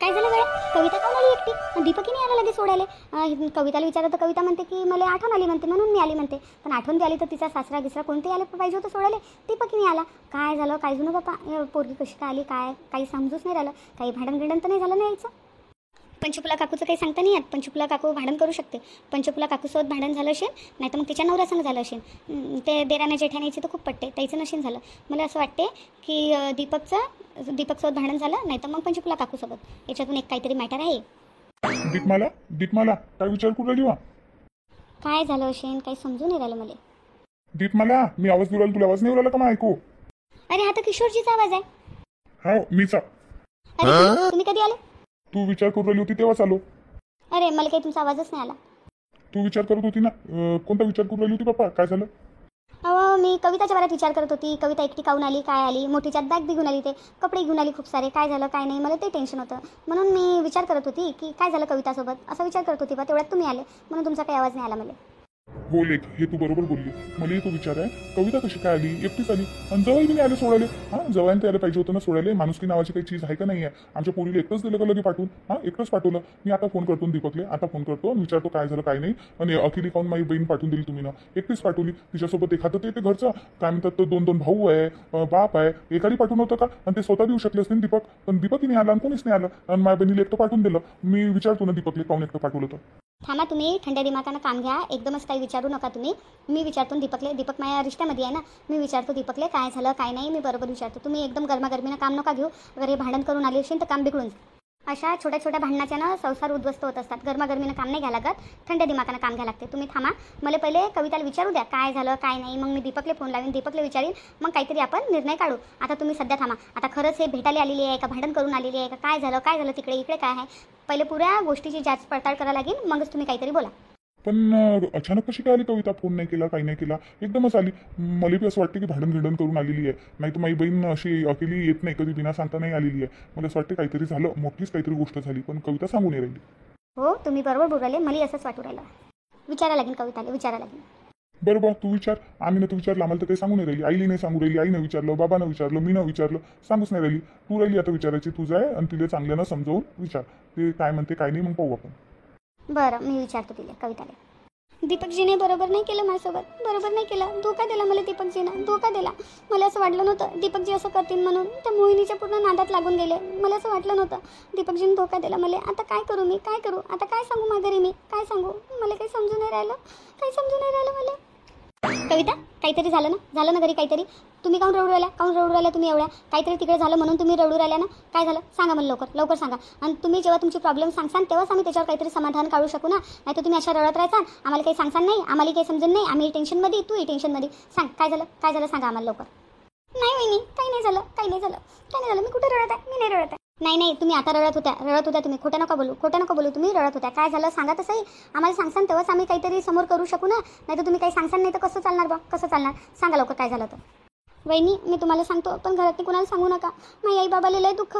काय झालं गड्या? कविता काऊन आली एकटी? दीपकी नाही आला लगेच सोडायला. कविताला विचारलं तर कविता म्हणते की मला आठवण आली म्हणते, म्हणून मी आली म्हणते. पण आठवण बी आली तर तिचा सासरा गिसरा कोणते आले पाहिजे होतं सोडायला. दीपकी नाही आला. काय झालं काय जुनं बापा, पोरगी कशी काय आली काय काही समजूच नाही राहिलं. काही भांडण तर नाही झालं नाही यायचं. पंचफुला काकूचं काही सांगता नाही येत. पंचफुला काकू भांडण करू शकते. पंचफुला काकूसोबत भांडण झालं असेल, नाही तर मग तिच्या नवऱ्यासंग झालं असेल. ते देराण्या जेठाण्याची तर खूप पटते, त्याचं नशीन झालं. मला असं वाटते की दीपकसोबत भांडण झालं, नाही तर मग पंचफुला काकूसोबत. याच्यातून एक काहीतरी मॅटर आहे. दीपमाला काय विचार करू राहिली वा? काय झालं असेल काही समजून नाही राहिलं मला. दीपमाला मी आवाज देऊ राहिलो, तुला आवाज नाही राहिला का? मग ऐकू. अरे हा तर किशोरजीचा आवाज आहे. हा मीचा. अरे तुम्ही कधी आले? तू विचार करू राहिली होती तेव्हाच आलो. अरे मला काही तुमचा आवाजच नाही आला. तू विचार करत होती ना, कोणता विचार करू राहिली होती पप्पा? काय झालं? अहो मी कविताच्या बारात विचार करत होती. कविता एकटी काऊन आली, काय आली, मोठीच्यात बॅग बी घेऊन आली, ते कपडे घेऊन आली खूप सारे. काय झालं काय नाही मला ते टेन्शन होतं. म्हणून मी विचार करत होती की काय झालं कवितासोबत, असा विचार करत होती. बा तेवढ्यात तुम्ही आले म्हणून तुमचा काही आवाज नाही आला मला. हो लेख, हे तू बरोबर बोलली. मला तो विचार आहे, कविता कशी काय आली, एकटीच आली आणि जवळ बी नाही आले सोडायला. हां जवळ ते आलं पाहिजे होतं ना सोडायला. माणुसकी नावाची काही चीज आहे का नाही आहे? आमच्या पोरीला एकटंच दिलं का लगे पाठवून? हां एकटंच पाठवलं. मी आता फोन करतो दीपकले, आता फोन करतो आणि विचारतो काय झालं काय नाही. आणि अखिली काऊन माझी बहीण पाठवून दिली तुम्ही ना? एकटीच पाठवली. तिच्यासोबत एखादं ते घरचं काय म्हणतात, तर दोन भाऊ आहे, बाप आहे, एखादी पाठवून होतं का? आणि ते स्वतः देऊ शकले असते दीपक, पण दीपकही नाही आला आणि कोणीच नाही आलं. आणि माझ्या बहिणीला एकटं पाठवून दिलं. मी विचारतो ना दीपकले काऊन एकटं पाठवलं तर. थांबा तुम्ही थंड्या दिमागानं काम घ्या. एकदमच काही विचारू नका तुम्ही. मी विचारतो दीपकले. दीपक माझ्या रिश्त्यामध्ये आहे ना. मी विचारतो दीपकले काय झालं काय नाही. मी बरोबर विचारतो. तुम्ही एकदम गरमागरमीनं काम नका घेऊ. अगर हे भांडण करून आली असेल तर काम बिघडून जाईल. अशा छोट्या छोट्या भांडणाच्यानं संसार उद्ध्वस्त होत असतात. गरमागरमीनं काम नाही घ्या लागत, थंड दिमागानं काम घ्या लागते. तुम्ही थांबा, मला पहिले कविताला विचारू द्या काय झालं काय नाही. मग मी दीपकले फोन लावीन, दीपकले विचारीन, मग काहीतरी आपण निर्णय काढू. आता तुम्ही सध्या थांबा. आता खरंच हे भेटायला आलेली आहे का, भांडण करून आलेली आहे का, काय झालं तिकडे इकडे काय आहे, पहिले पुऱ्या गोष्टीची जांच पडताळ करायला लागेल, मगच तुम्ही काहीतरी बोला. पण अचानक कशी काय आली कविता? फोन नाही केला काही नाही केला, एकदमच आली. मला बी असं वाटतं की भांडण करून आलेली आहे. नाही तर माझी बहीण अशी अकेली येत नाही, कधी बिना सांगता नाही आलेली आहे. मला असं वाटतं काहीतरी झालं, मोठीच काहीतरी गोष्ट झाली, पण कविता सांगू नाही राहिली. हो तुम्ही बरोबर बोलू राहिले, मला असंच वाटू राहिलं. विचारायला लागेल कविताला, विचारायला लागेल. बरोबर तू विचार. आम्ही ना तू विचारलं, आम्हाला तर काही सांगू नाही राहिली. आईली नाही सांगू राहिली, आईनं विचारलं, बाबानं विचारलं, मी न विचारलं, सांगूच नाही राहिली. तू राहिली आता विचारायची. तुझं आहे आणि तिला चांगल्यानं समजावून विचार, ते काय म्हणते काय नाही, मग पाहू आपण. बरं मी विचारतो तिला कविताला. दीपकजीने बरोबर नाही केलं माझ्यासोबत, बरोबर नाही केलं. धोका दिला मला दीपकजीनं, धोका दिला. मला असं वाटलं नव्हतं दीपकजी असं करतील म्हणून. त्या मोहिनीच्या पूर्ण नादात लागून गेले. मला असं वाटलं नव्हतं. दीपकजीने धोका दिला मला. आता काय करू मी, काय करू आता, काय सांगू माघारी मी, काय सांगू? मला काही समजून नाही राहिलं, काही समजून नाही राहिलं मला. कविता काहीतरी झालं ना घरी काहीतरी. तुम्ही काऊन रडू राहिल्या तुम्ही एवढ्या? काहीतरी तिकडे झालं म्हणून तुम्ही रडू राहिल्या ना. काय झालं सांगा मला, लवकर सांगा. आणि तुम्ही जेव्हा तुमची प्रॉब्लेम सांगसान तेव्हाच आम्ही त्याच्यावर काहीतरी समाधान काढू शकू ना. नाही तर तुम्ही अशा रडत राहायचा, आम्हाला काही सांगसान नाही, आम्हाला काही समजून नाही, आम्ही टेन्शनमध्ये, तूही टेन्शनमध्ये. सांग काय झालं सांगा आम्हाला लवकर. नाही वहिनी काही नाही झालं. मी कुठे रडत आहे? मी नाही रडत आहे. नाही तुम्ही आता रडत होत्या तुम्ही. खोटं नका बोलू, तुम्ही रडत होत्या. काय झालं सांगा तसंही. आम्हाला सांगसान तेव्हाच आम्ही काहीतरी समोर करू शकू ना. नाही तर तुम्ही काही सांगसान नाही तर कसं चालणार बा, कसं चालणार? सांगा लवकर काय झालं तर. वहिनी मी तुम्हाला सांगतो, पण घरात कुणाला सांगू नका. माझ्या आई बाबाला लय दुःख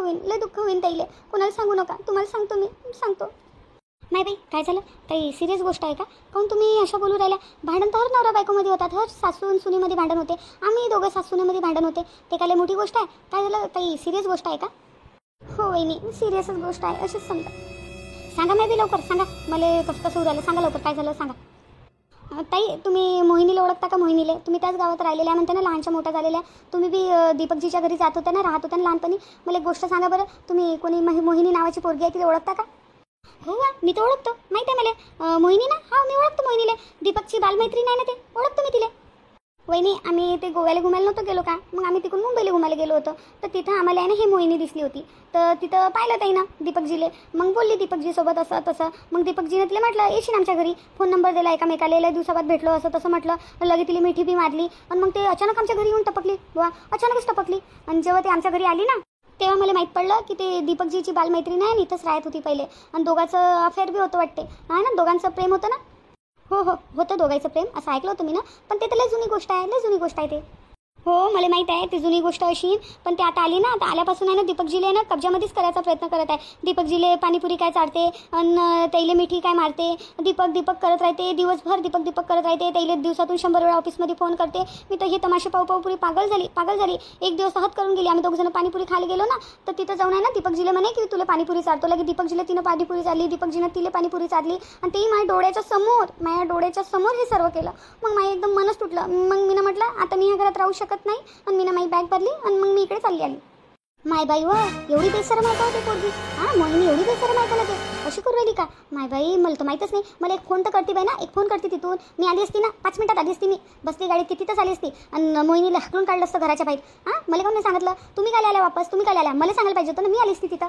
होईन ताईले. कुणाला सांगू नका, तुम्हाला सांगतो मी, सांगतो. नाही बाई काय झालं? काही सिरियस गोष्ट आहे का? काऊन तुम्ही अशा बोलू राहिल्या? भांडण तर हर नवरा बायकोमध्ये होतात, हर सासू आणि सुनीमध्ये भांडण होते. आम्ही दोघं सासूमध्ये भांडण होते. ते काय लय मोठी गोष्ट आहे? काय झालं? काही सिरियस गोष्ट आहे का? हो वहिनी सिरियसच गोष्ट आहे, अशीच समजा. सांगा नाही लवकर सांगा. मला कसं होऊ राहिलं सांगा लवकर, काय झालं सांगा. ताई तुम्ही मोहिनीला ओळखता का? मोहिनीले तुम्ही त्याच गावात राहिलेल्या म्हणते ना, लहानच्या मोठ्या झालेल्या. तुम्ही बी दीपकजीच्या घरी जात होत्या ना, राहत होत्या ना लहानपणी. मला एक गोष्ट सांगा बरं, तुम्ही कोणी मोहिनी नावाची पोरगी आहे तिला ओळखता का? हो मी तर ओळखतो, माहीत आहे मला. मोहिनी ना, हा मी ओळखतो मोहिनीला. दीपकची बालमैत्रीण आहे ना, ते ओळखतो मी तिला. वहिनी आम्ही ते गोव्याला घुमायला नव्हतं गेलो का, मग आम्ही तिकडून मुंबईला घुमायला गेलो होतो. तर तिथं आम्हाला आहे ना ही मोहिनी दिसली होती. तर तिथं पाहिलं ताई ना दीपकजीले. मग बोलली दीपकजीसोबत असं तसं. मग दीपकजीने तिला म्हटलं येशील आमच्या घरी. फोन नंबर दिला एकामेकाला, लय दिवसाबाद भेटलो असं तसं म्हटलं. लगे तिला मिठी बी मारली. आणि मग ते अचानक आमच्या घरी येऊन टपकली बुवा, अचानकच टपकली. आणि जेव्हा ते आमच्या घरी आली ना, तेव्हा मला माहीत पडलं की ते दीपकजीची बालमैत्रीण आहे आणि इथंच राहत होती पहिले. आणि दोघांचं अफेअर बी होतं वाटते, आहे ना, दोघांचं प्रेम होतं ना. हो होतं दोघांचं प्रेम असं ऐकलं होतं मी ना. पण ते तर लय जुनी गोष्ट आहे ते. हो मला माहीत आहे ती जुनी गोष्ट अशी, पण ते आता आली ना, आता आल्यापासून आहे ना दीपकजीले ना कब्जामध्येच करायचा प्रयत्न करत आहे. दीपकजीले पाणीपुरी काय चालते आणि तैले मिठी काय मारते. दीपक दीपक करत राहते दिवसभर, दीपक दीपक करत राहते. तैले दिवसातून 100 वेळा ऑफिसमध्ये फोन करते. मी तर हे तमाशे पाहू पाहू पुरी पागल झाली. एक दिवस हात करून गेली. आम्ही दोघंजण पाणीपुरी खायला गेलो ना, तर तिथं जाऊन आहे ना दीपकजीले म्हणे की तुला पाणीपुरी चालतो. लगे दीपकजीले तिनं पाणीपुरी चालली, दीपकजीनं तिला पाणीपुरी चालली आणि तेही माझ्या डोळ्याच्या समोर हे सर्व केलं. मग माझं एकदम मनच तुटलं. मग मी म्हटलं आता मी ह्या घरात राहू शकत नाही आणि मी माझी बॅग भरली आणि मग मी इकडे चालली आली. माय बाई व एवढी बेसरम आहे का होते पोरगी. मोहिनी एवढी बेसरम आहे का लगे, अशी करू राहिली का. माय बाई मला तर माहीतच नाही. मला एक फोन तर करते बाई ना, एक फोन करते तिथून. मी आली असती ना 5 मिनिटात आली असती. मी बसली गाडीत किती तास आली असती आणि मोहिनीला हाकलून काढलं असतं घराच्या बाहेर. मला कोण नाही सांगितलं. तुम्ही काय आल्या वापस, तुम्ही काय आल्या मला सांगायला पाहिजे होतं ना, मी आली असती तिथं.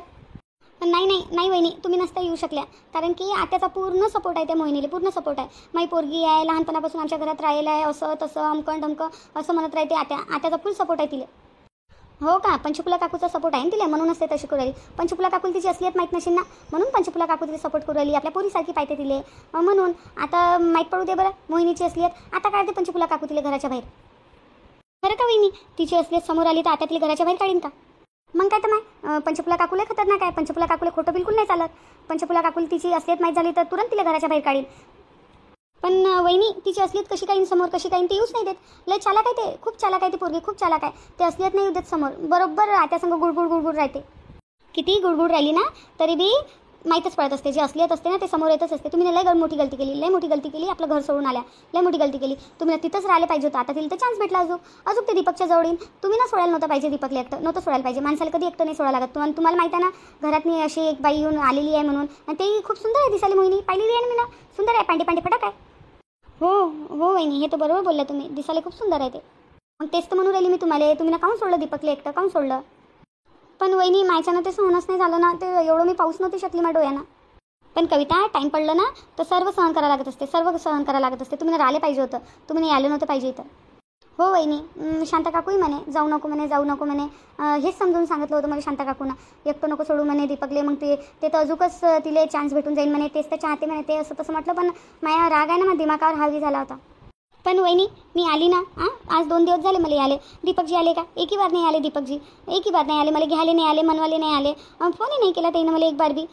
नाही वहिनी तुम्ही नसता येऊ शकल्या, कारण की आत्याचा पूर्ण सपोर्ट आहे त्या मोहिनीला, पूर्ण सपोर्ट आहे. माझी पोरगी आहे, लहानपणापासून आमच्या घरात राहिलं आहे, असं तसं अमकं ढमकं असं म्हणत राहते. आत्याचा फुल सपोर्ट आहे तिला. हो का, पंचफुला काकूचा सपोर्ट आहे ना तिला, म्हणूनच ते तशी करू राहिली. पंचफुला काकूला तिची असलियत माहीत नसेल ना, म्हणून पंचफुला काकू तिला सपोर्ट करू राहिली. आपल्या पोरीसारखी पाहिजे तिले, म्हणून आता माहीत पडू दे बरं मोहिनीची असलियत. आता काढते पंचफुला काकू तिला घराच्या बाहेर. खरं का वहिनी, तिची असलियत समोर आली तर आता तिला घराच्या बाहेर काढीन का. मग काय तर माय पंचफुला काकूला खतरनाक आहे. पंचफुला काकूला खोटं बिलकुल नाही चालत. पंचफुला काकूला तिची असलियत माहीत झाली तर तुरंत तिला घराच्या बाहेर काढीन. पण वहिनी तिची असलियत कशी काही समोर, कशी काही ते येऊच नाही देत. लय चालाक आहे ते, खूप चालाक आहे ती पोरगी, खूप चालाक आहे. ते असलियत नाही येऊ देत समोर. बरोबर आत्यासंग गुडगुड राहते. किती गुडगुड राहिली ना तरी बी माहीतच पडत असते. जे असलियत असते ना ते समोर येतच असते. तुम्ही लय मोठी गलती केली, आपलं घर सोडून आल्या. लय मोठी गलती केली तुम्ही, तिथंच राहिले पाहिजे होतं. आता तिला तर चान्स भेटला अजून ते दीपकच्या जवळीन. तुम्ही ना सोडायला नव्हतं पाहिजे दीपकला एकटं, नव्हतं सोडायला पाहिजे. माणसाला कधी एकटं नाही सोडायला लागत. तुम्हाला माहिती आहे ना घरात मी अशी एक बाई येऊन आलेली आहे म्हणून, आणि तेही खूप सुंदर आहे दिसायला. मोहिनी पाहिलेली आहे ना मी ना, सुंदर आहे, पांडे फटक आहे. हो वहिनी हे तर बरोबर बोलला तुम्ही, दिसायला खूप सुंदर आहे ते. मग तेच तर म्हणून राहिली मी तुम्हाला, तुम्ही ना काहून सोडलं दीपकला एकटं, काहून सोडलं. पण वहिनी माझ्यानं ते सहनच नाही झालं ना, ते एवढं मी पाऊस नव्हती शकली माझ्या डोळ्यानं. पण कविता टाईम पडलं ना तर सर्व सहन करायला लागत असते, तुम्ही राहिले पाहिजे होतं, तुम्ही आलं नव्हतं पाहिजे इथं. हो वहिनी शांता काकूही म्हणे जाऊ नको म्हणे. हेच समजून सांगितलं होतं मला शांता काकूनं, एकटं नको सोडू म्हणे दीपकले. मग ते तर अजूनच तिला चान्स भेटून जाईल म्हणे, तेच तर चाहते म्हणे ते, असं तसं म्हटलं. पण माझ्या राग आहे ना, माझ्या दिमागावर हावी झाला होता. पण वहिनी मी आली ना, आज 2 दिवस झाले मला आले. दीपकजी आले का? एकही बार नाही आले दीपकजी, एकही बार नाही आले. मला घ्यायला नाही आले, मनवाले नाही आले, फोनही नाही केला त्यानं मला एक बार बी.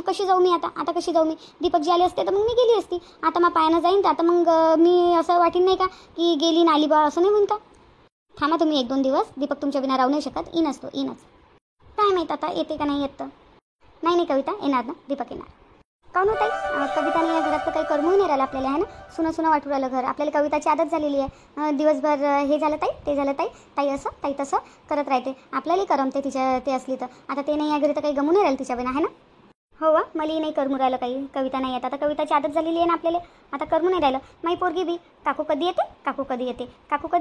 कशी जाऊ मी आता कशी जाऊ मी. दीपकजी आले असते तर मग मी गेली असती. आता मग पायानं जाईन तर आता मग मी असं वाटेन नाही का की गेली ना आली बा, असं नाही होईन का. थांबा तुम्ही 1-2 दिवस. दीपक तुमच्या बिना राहू नाही शकत. येईनच काय माहीत आता येते का नाही येत. नाही कविता येणार ना, दीपक येणार. काहून होत आहे कविताने या घरात तर काही करमूही नाही राहिलं आपल्याला, आहे ना. सुनं वाटू राहिलं घर. आपल्याला कविताची आदत झालेली आहे. दिवसभर हे झालं ताई, ते झालं ताई असं ताई तसं करत राहते. आपल्यालाही करमते तिच्या ते असली तर. आता ते नाही या घरी तर काही गमून नाही राहिलं तिच्या बिना, आहे ना. हो मलाही नाही करमू राहिलं काही. कविता नाही येत आता, कविताची आदत झालेली आहे ना आपल्याला, आता करमू नाही राहिलं. माई पोरगी बी काकू कधी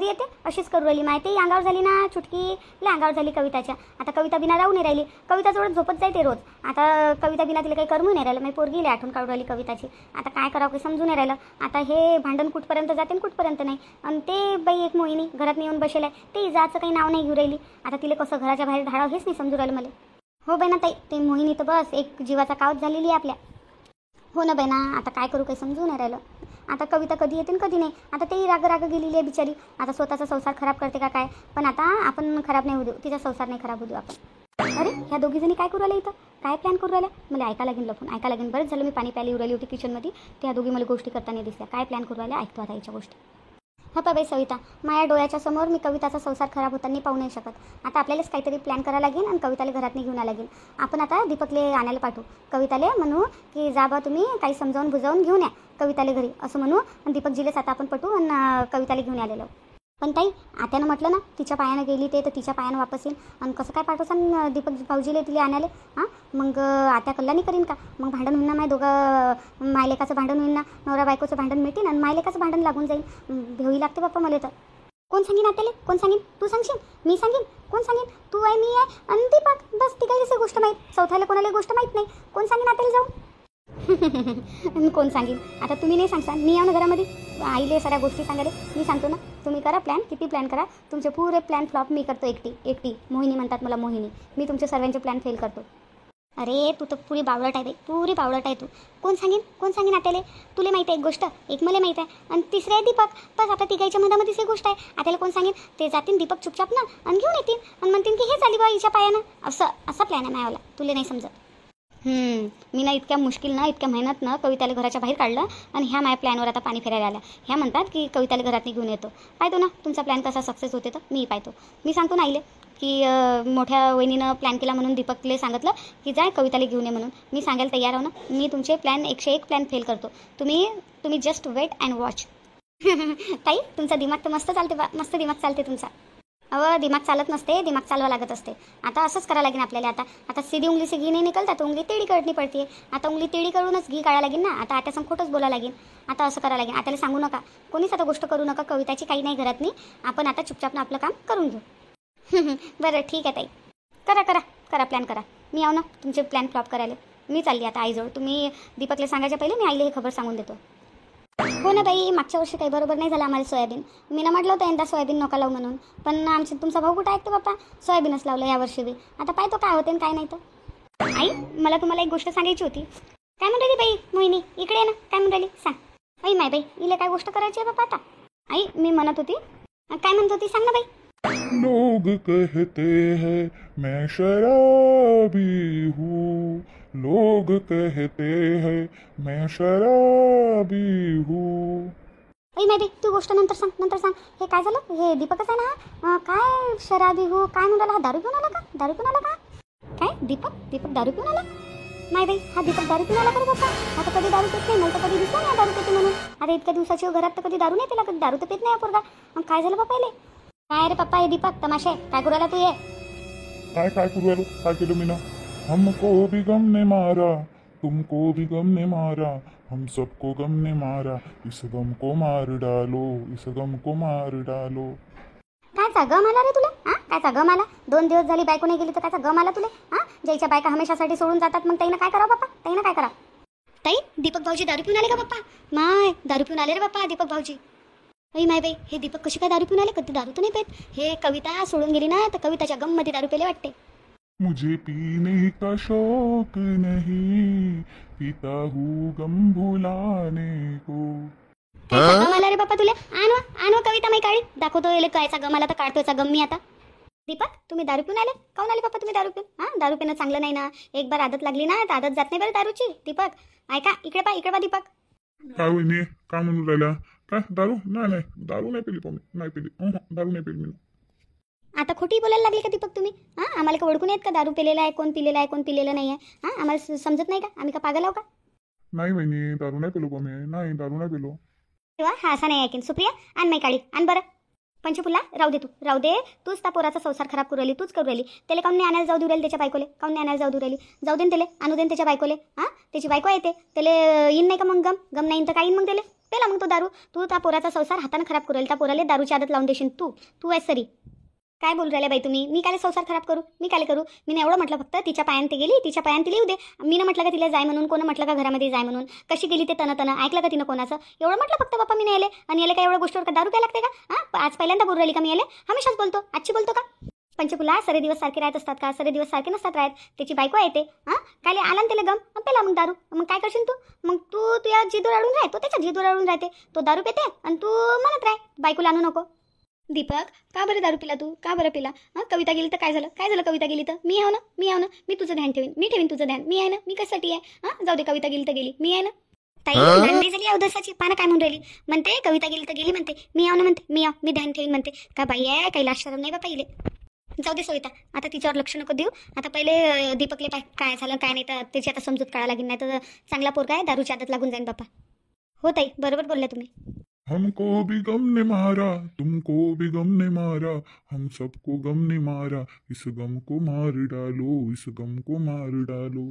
येते अशीच करू राहिली. माहिती अंगावर झाली ना चुटकी, लय अंगावर झाली कविताच्या. आता कविता बिना राहू नाही राहिली. कविताजवळ झोपत जाते रोज. आता कविता बिना तिला काही करमू नाही राहिलं. माई पोरगीला आठवण काढू राहिली कविताची. आता काय करावं काही समजून नाही राहिलं. आता हे भांडण कुठपर्यंत जाते आणि कुठपर्यंत नाही. आणि ते बाई एक मोहिनी घरात येऊन बसेल आहे, ते जायचं काही नाव नाही घेऊ राहिली. आता तिला कसं घराच्या बाहेर धाडावं हेच नाही समजू राहिलं मला. हो बाई ना ताई, ते मोहिनी तर बस एक जीवाचा कावत झालेली आहे आपल्या. हो ना बाई ना, आता काय करू काही समजून नाही राहिलं. आता कविता कधी येते कधी नाही. आता तेही राग गेलेली आहे बिचारी. आता स्वतःचा संसार खराब करते का काय. पण आता आपण खराब नाही होऊ देऊ, तिचा संसार नाही खराब होऊ देऊ आपण. अरे ह्या दोघीजणी काय करू राहिल्या इथं, काय प्लॅन करू राहिल्या. मला ऐकायला लागेल बरंच झालं. मी पाणी प्यायला येऊ राहिली होती किचनमध्ये, त्या दोघी मला गोष्टी करताना दिसल्या. काय प्लॅन करू राहिल्या ऐकतो आता याच्या गोष्टी. हा बाई सविता, माझ्या डोळ्याच्या समोर मी कविताचा संसार खराब होताना पाहू नाही शकत. आता आपल्यालाच काहीतरी प्लॅन करायला लागेल आणि कविताला घरात घेऊन यायला लागेल. आपण आता दीपकले आणायला पाठवू. कविताले म्हणू की जा बा तुम्ही काही समजावून बुजावून घेऊन या कविताले घरी, असं म्हणू. आणि दीपकजीलेच आता आपण पटवू आणि कविताला घेऊन आलेलो. पण ताई आत्यानं म्हटलं ना तिच्या पायानं गेली ते तर तिच्या पायानं वापस येईल. आणि कसं काय पाठवसान दीपक भाऊजीले तिला आणायला. मग आत्या कल्ला नाही करीन का. मग भांडण होईन ना, माझ्या दोघं मायलेकाचं भांडण होईन ना, नवरा बायकोचं भांडण मिळतील आणि मायलेकाचं भांडण लागून जाईल. भेवी लागते बाप्पा मला तर. कोण सांगेन आत्याले, कोण सांगेन. तू सांगशील, मी सांगेन, कोण सांगेन. तू आहे, मी आहे आणि दीपक, बस ती काही गोष्ट माहीत. चौथ्याला कोणाला गोष्ट माहीत नाही. कोण सांगेन आत्याला जाऊन. कोण सांगेन आता, तुम्ही नाही सांगसान. मी या ना घरामध्ये आईले साऱ्या गोष्टी सांगायला. मी सांगतो ना, तुम्ही करा प्लॅन, किती प्लॅन करा. तुमचे पुरे प्लॅन फ्लॉप मी करतो एकटी. मोहिनी म्हणतात मला मोहिनी. मी तुमचे सर्वांचे प्लॅन फेल करतो. अरे तू तर पुरी बावळट आहे बाई, पुरी बावळट आहे तू. कोण सांगेन आत्याले? तुला माहिती आहे एक गोष्ट, एक मला माहिती आहे आणि तिसरे आहे दीपक. बस आता तिघायच्या मधामध्येच ही गोष्ट आहे. आत्याला कोण सांगेन? ते जातील दीपक चुपचाप ना आणि घेऊन येतील आणि म्हणतील की हे झाली बा हिच्या पायानं. असा प्लॅन आहे मायावाला, तुला नाही समजत. मी ना इतक्या मुश्किलनं इतक्या मेहनतनं कविताला घराच्या बाहेर काढलं आणि ह्या माझ्या प्लॅनवर आता पाणी फिरायला आल्या. ह्या म्हणतात की कविताला घरात घेऊन येतो. पाहतो ना तुमचा प्लॅन कसा सक्सेस होते तर मी पाहतो. मी सांगतो ना आईले की मोठ्या वहिनीनं प्लॅन केला म्हणून दीपकले सांगितलं की जाय कविताला घेऊन ये म्हणून. मी सांगायला तयार आहो ना. मी तुमचे प्लॅन 101 प्लॅन फेल करतो. तुम्ही जस्ट वेट अँड वॉच. ताई तुमचा दिमाग तर मस्त चालते बा, मस्त दिमाग चालते तुमचा. दिमाग चालत नसते, दिमाग चालवा लागत असते. आता असंच करावं लागेल आपल्याला. आता सीधी उंगली से घी नाही निकलता तर उंगली तेडी काढणी पडते. आता उंगली तेडी करूनच घी काढायला लागेल ना. आता आत्यासंग खोटंच बोलायला लागेल. आता असं करावं लागेल. आत्याला सांगू नका, कोणीच आता गोष्ट करू नका. कविताची काही नाही घरात नाही. आपण आता चुपचाप आपलं काम करून घेऊ. बरं ठीक आहे ताई, करा प्लॅन करा. मी आव ना तुमचे प्लॅन फ्लॉप करायला. मी चालली आता आईजवळ. तुम्ही दीपकला सांगायच्या पहिले मी आईला ही खबर सांगून देतो. हो ना बाई, मागच्या वर्षी काही बरोबर नाही झालं आम्हाला सोयाबीन. मी ना म्हटलं होतं यंदा सोयाबीन नका लावू म्हणून, पण तुमचा भाऊ कुठं ऐकतो बाप्पा. सोयाबीनच लावलं यावर्षी बी. आता पाहतो काय होते काय नाही तर. आई मला तुम्हाला एक गोष्ट सांगायची होती. काय म्हणून राहिली बाई मोहिनी? इकडे ये ना. काय म्हणून राहिली सांग. आई माय बाई हिला काय गोष्ट करायची आहे बाप्पा आता. आई मी म्हणत होती, काय म्हणत होती सांग ना बाई. लोग कहते हैं मैं शराबी हूँ, लोग कहते हैं मैं शराबी हूँ. आई माय बाई तू गोष्ट नंतर सांग. हे काय झालं? हे दीपकच आहे ना. काय शराबी हो काय म्हणाला? हा दारू पिऊन आला का? काय दीपक दारू पिऊन आला? नाही बाई हा दीपक दारू पिऊन आला का रे बाप्पा? आता कधी दारू पित नाही. मला तर कधी दिसला नाही दारू पिते म्हणून. आता इतक्या दिवसाची घरात तर कधी दारू नाही पिला, कधी दारू तर पित नाही पोरगा. मग काय झालं बाप्पा इले? काय रे पप्पा हे दीपक तमाशे काय करू राहिला तू? ये काय करू आलो? काय केलं मी ना? हमको भी गम ने मारा, तुमको भी गम ने मारा, हम सबको गम ने मारा, इस गम को मार डालो, इस गम को मार डालो. कायचा गम आला रे तुला? कायचा गम आला? 2 दिवस झाली बायको नाही गेली तर कायचा गम आला तुला? ज्याच्या बायका हमेशासाठी सोडून जातात मग ताईनं काय करावं बाप्पा? ताईनं काय करा? ताई दीपक भाऊजी दारू पिऊन आले का बाप्पा? माय दारू पिऊन आले रे बाप्पा दीपक भाऊजी. आई माय बाई हे दीपक कशी काय दारू पिऊन आले? कधी दारू तर नाही पेत. हे कविता सोडून गेली ना तर कविताच्या गम मध्ये दारू पेले वाटते. मुझे पीने का शौक नहीं, पीता हूँ गम भुलाने को. कायचा गम आला रे बाप्पा तुला? आणवा कविता माई काढी दाखवतो. येले कायचा गम आला तर काढतोयचा गम मी आता. दीपक तुम्ही दारू पिऊन आले? काऊन आले बाप्पा तुम्ही दारू पिऊन? दारू पिणं चांगलं नाही ना. एक बार आदत लागली ना तर आदत जात नाही बरं दारूची. दीपक ऐका इकडे पा दीपक. काय वहिनी काय म्हणून राहिल्या? काय दारू? नाही दारू नाही पिली. नाही पिली. दारू नाही पिली मी. आता खोटी बोलायला लागले का दीपक तुम्ही? आम्हाला का ओळखून येत का दारू पिलेला आहे कोण पिलेला आहे कोण पिलेलं नाही आहे? आम्हाला समजत नाही का? आम्ही का पागल आहो का? नाही वहिनी दारू नाही पिलो मी. नाही दारू नाही पिलो. तेव्हा हा असा नाही ऐकेन. सुप्रिया आण माई काळी आण बरं. पंचफुला राहू दे तूच त्या पोराचा संसार खराब करू राहिली. तूच करू राहिली. त्याला काऊन नाही आणायला जाऊ देऊ राहिली त्याच्या बायकोले? काऊन नाही आणायला जाऊ देऊ राहिली? जाऊ देन त्याला आणू देन त्याच्या बायकोले. त्याची बायको येते त्याला येईन नाही का मग गम नाही तर काय येईन मग त्याला पेला मग तो दारू. तू त्या पोराचा संसार हाताने खराब करू राहिली. त्या पोराला दारूची आदत लावून देशील तू आहेस सरी. काय बोलू राहिल्या बाई तुम्ही? मी काय संसार खराब करू? मी काय करू? मी एवढं म्हटलं फक्त तिच्या पायान ते गेली, तिच्या पायान तिला येऊ दे. मी ना म्हटलं का तिला जाय म्हणून? कोण म्हटलं का घरामध्ये जाय म्हणून? कशी गेली ते तन ऐकलं का तिनं कोणाचं? एवढं म्हटलं फक्त बाप्पा मी यायले. आणि याला काय एवढ्या गोष्टीवर का दारू प्यायला लागते का? आज पहिल्यांदा बोलू राहिली का मी याले? हमेशाच बोलतो. आजची बोलतो का? पंचफुला सरे दिवस सारखे राहत असतात का? सरे दिवस सारखे नसतात राहत. त्याची बायको येते काय आला ना त्याला गम पेला मग दारू. मग काय करशील तू? मग तू तुझ्या जिदूर अडून राह. तो त्याच्या जिदूर अडून राहते. तो दारू पेते आणि तू म्हणत राह बायकोला आणू नको. दीपक का बरं दारू पिला तू? का बरं पिला? कविता गेली तर काय झालं? कविता गेली तर मी आहो ना. मी तुझं ध्यान ठेवीन. मी ठेवीन तुझं ध्यान. मी आहे ना. मी कशासाठी आहे? जाऊ दे कविता गेली तर गेली. मी आहे ना. ताई नाही झाली अवदसाची पानं काय म्हणून राहिली? म्हणते कविता गेली तर गेली म्हणते. मी आहो ना म्हणते. मी ध्यान ठेवीन म्हणते. का बाई आहे काही लाज शरम नाही बाबा इले. जाऊ दे सविता आता तिच्यावर लक्ष नको देऊ. आता पहिले दीपकले काय झालं काय नाही तर त्याची आता समजूत काढा लागेल. नाही तर चांगला पोरगा आहे दारूची आदत लागून जाईन बाप्पा. हो ताई बरोबर बोलल्या तुम्ही. हमको भी गम ने मारा, तुमको भी गम ने मारा, हम सबको गम ने मारा, इस गम को मार डालो, इस गम को मार डालो.